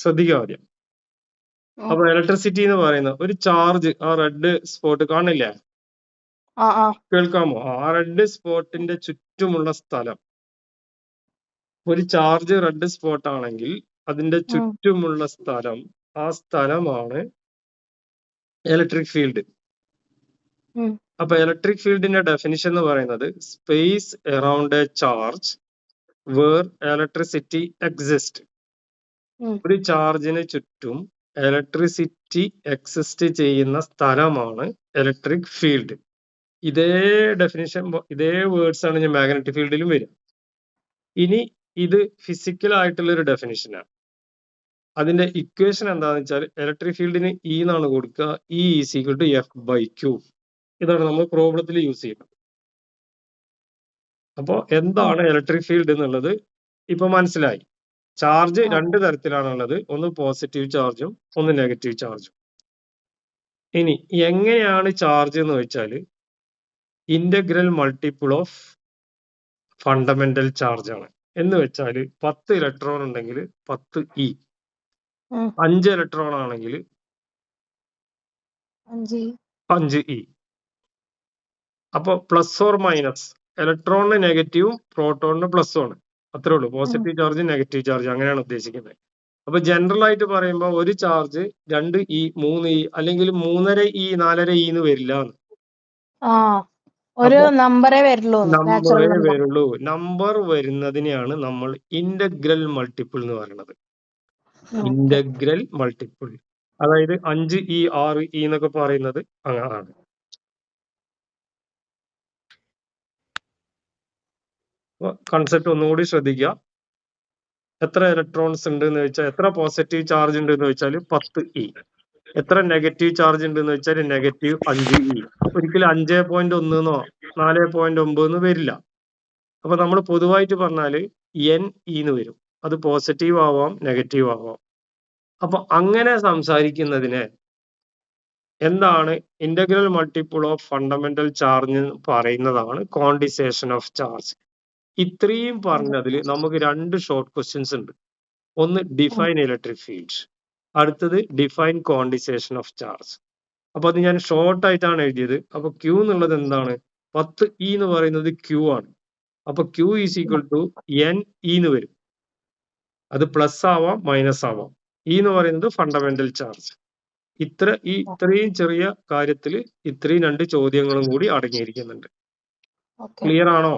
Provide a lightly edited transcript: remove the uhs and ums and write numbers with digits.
ശ്രദ്ധിക്കുക ആദ്യം. അപ്പൊ ഇലക്ട്രിസിറ്റി എന്ന് പറയുന്ന ഒരു ചാർജ്, ആ റെഡ് സ്പോട്ട് കാണില്ലേ, കേൾക്കാമോ? ആ റെഡ് സ്പോട്ടിന്റെ ചുറ്റുമുള്ള സ്ഥലം, ഒരു ചാർജ് റെഡ് സ്പോട്ട് ആണെങ്കിൽ അതിന്റെ ചുറ്റുമുള്ള സ്ഥലം, ആ സ്ഥലമാണ് ഇലക്ട്രിക് ഫീൽഡ്. അപ്പൊ ഇലക്ട്രിക് ഫീൽഡിന്റെ ഡെഫിനിഷൻ എന്ന് പറയുന്നത് space around a charge where electricity exist. ഒരു ചാർജിന് ചുറ്റും ഇലക്ട്രിസിറ്റി എക്സിസ്റ്റ് ചെയ്യുന്ന സ്ഥലമാണ് ഇലക്ട്രിക് ഫീൽഡ്. ഇതേ ഡെഫിനിഷൻ, ഇതേ വേർഡ്സ് ആണ് ഞാൻ മാഗ്നറ്റിക് ഫീൽഡിലും വരും. ഇനി ഇത് ഫിസിക്കൽ ആയിട്ടുള്ള ഒരു ഡെഫിനിഷനാണ്. അതിന്റെ ഇക്വേഷൻ എന്താണെന്ന് വെച്ചാൽ ഇലക്ട്രിക് ഫീൽഡിന് ഇ എന്നാണ് കൊടുക്കുക, E is equal to F/Q. ഇതാണ് നമ്മൾ പ്രോബ്ലത്തിൽ യൂസ് ചെയ്യുന്നത്. അപ്പോ എന്താണ് ഇലക്ട്രിക് ഫീൽഡ് എന്നുള്ളത് ഇപ്പൊ മനസ്സിലായി. ചാർജ് രണ്ട് തരത്തിലാണുള്ളത്, ഒന്ന് പോസിറ്റീവ് ചാർജും ഒന്ന് നെഗറ്റീവ് ചാർജും. ഇനി എങ്ങനെയാണ് ചാർജ് എന്ന് വെച്ചാല് integral multiple of fundamental charge ആണ്. എന്ന് വെച്ചാൽ 10 ഇലക്ട്രോൺ ഉണ്ടെങ്കിൽ 10 ഇ, 5 ഇലക്ട്രോൺ ആണെങ്കിൽ 5 ഇ. അപ്പൊ പ്ലസ് ഓർ മൈനസ്, ഇലക്ട്രോണിന് നെഗറ്റീവും പ്രോട്ടോണിന് പ്ലസും ആണ്. അത്രേ ഉള്ളൂ. പോസിറ്റീവ് ചാർജ് നെഗറ്റീവ് ചാർജ് അങ്ങനെയാണ് ഉദ്ദേശിക്കുന്നത്. അപ്പൊ ജനറൽ ആയിട്ട് പറയുമ്പോൾ ഒരു ചാർജ് 2 ഇ 3 ഇ അല്ലെങ്കിൽ 3.5 ഇ 4.5 ഇ എന്ന് വരില്ല. ഒരു നമ്പറേ വരുള്ളൂ. നമ്പർ വരുന്നതിനെയാണ് നമ്മൾ ഇന്റഗ്രൽ മൾട്ടിപ്പിൾ എന്ന് പറയുന്നത്. ഇന്റഗ്രൽ മൾട്ടിപ്പിൾ, അതായത് 5 ഇ 6 ഇ എന്നൊക്കെ പറയുന്നത് അങ്ങനെയാണ്. കൺസെപ്റ്റ് ഒന്നുകൂടി ശ്രദ്ധിക്കുക. എത്ര ഇലക്ട്രോൺസ് ഉണ്ട് എന്ന് വെച്ചാൽ, എത്ര പോസിറ്റീവ് ചാർജ് ഉണ്ട് എന്ന് വെച്ചാൽ 10 ഇ. എത്ര നെഗറ്റീവ് ചാർജ് ഉണ്ട് എന്ന് വെച്ചാൽ നെഗറ്റീവ് 5 ഇ. ഒരിക്കലും 5.1 4.9 വരില്ല. അപ്പൊ നമ്മൾ പൊതുവായിട്ട് പറഞ്ഞാല് എൻ ഇന്ന് വരും. അത് പോസിറ്റീവ് ആവാം നെഗറ്റീവ് ആവാം. അപ്പൊ അങ്ങനെ സംസാരിക്കുന്നതിന് എന്താണ് integral multiple of fundamental charge പറയുന്നതാണ് ക്വാണ്ടിസേഷൻ ഓഫ് ചാർജ്. ഇത്രയും പറഞ്ഞതിൽ നമുക്ക് 2 ഷോർട്ട് ക്വസ്റ്റ്യൻസ് ഉണ്ട്. ഒന്ന് ഡിഫൈൻ ഇലക്ട്രിക് ഫീൽഡ്, അടുത്തത് ഡിഫൈൻ ക്വാണ്ടിസേഷൻ ഓഫ് ചാർജ്. അപ്പൊ അത് ഞാൻ ഷോർട്ട് ആയിട്ടാണ് എഴുതിയത്. അപ്പൊ ക്യൂ എന്നുള്ളത് എന്താണ്? 10 ഇ എന്ന് പറയുന്നത് ക്യൂ ആണ്. അപ്പൊ Q is equal to N E എന്ന് വരും. അത് പ്ലസ് ആവാം മൈനസ് ആവാം. ഇ എന്ന് പറയുന്നത് ഫണ്ടമെന്റൽ ചാർജ്. ഇത്രയും ചെറിയ കാര്യത്തിൽ ഇത്രയും 2 ചോദ്യങ്ങളും കൂടി അടങ്ങിയിരിക്കുന്നുണ്ട്. ക്ലിയർ ആണോ?